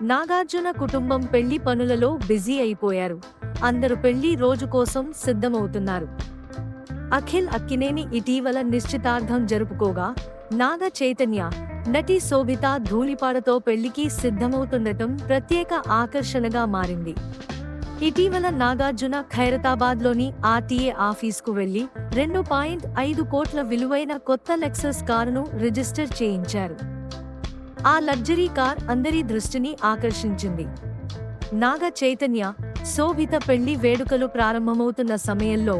నాగార్జున కుటుంబం పెళ్లి పనులలో బిజీ అయిపోయారు. అందరూ పెళ్లి రోజు కోసం సిద్ధమవుతున్నారు. అఖిల్ అక్కినేని ఇటీవల నిశ్చితార్థం జరుపుకోగా, నాగ చైతన్య, నటి శోభిత ధూళిపాడతో పెళ్లికి సిద్ధమవుతుండటం ప్రత్యేక ఆకర్షణగా మారింది. ఇటీవల నాగార్జున ఖైరతాబాద్లోని ఆర్టీఏ ఆఫీస్కు వెళ్లి 2.5 కోట్ల విలువైన కొత్త లెక్సస్ కారును రిజిస్టర్ చేయించారు. ఆ లగ్జరీ కార్ అందరి దృష్టిని ఆకర్షించింది. నాగ చైతన్య, శోభిత పెళ్లి వేడుకలు ప్రారంభమవుతున్న సమయంలో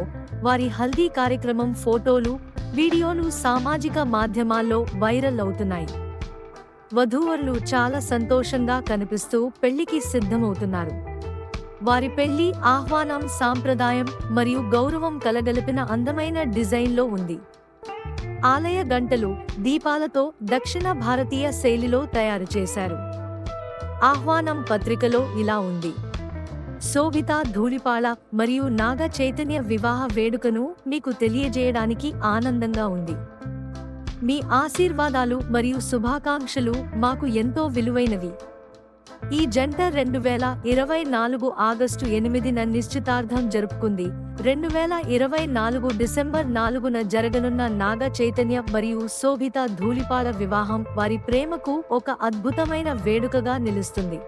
వారి హల్దీ కార్యక్రమం ఫోటోలు, వీడియోలు సామాజిక మాధ్యమాల్లో వైరల్ అవుతున్నాయి. వధూవరులు చాలా సంతోషంగా కనిపిస్తూ పెళ్లికి సిద్ధమవుతున్నారు. వారి పెళ్లి ఆహ్వానం సాంప్రదాయం మరియు గౌరవం కలగలిపిన అందమైన డిజైన్లో ఉంది. ఆలయ గంటలు, దీపాలతో దక్షిణ భారతీయ శైలిలో తయారు చేశారు. ఆహ్వానం పత్రికలో ఇలా ఉంది: శోభిత ధూళిపాళ మరియు నాగ చైతన్య వివాహ వేడుకను మీకు తెలియజేయడానికి ఆనందంగా ఉంది. మీ ఆశీర్వాదాలు మరియు శుభాకాంక్షలు మాకు ఎంతో విలువైనవి. ఈ జంట 2024 ఆగస్టు 8న నిశ్చితార్థం జరుపుకుంది. 2024 డిసెంబర్ 4న జరగనున్న నాగ చైతన్య మరియు శోభిత ధూళిపాళ వివాహం వారి ప్రేమకు ఒక అద్భుతమైన వేడుకగా నిలుస్తుంది.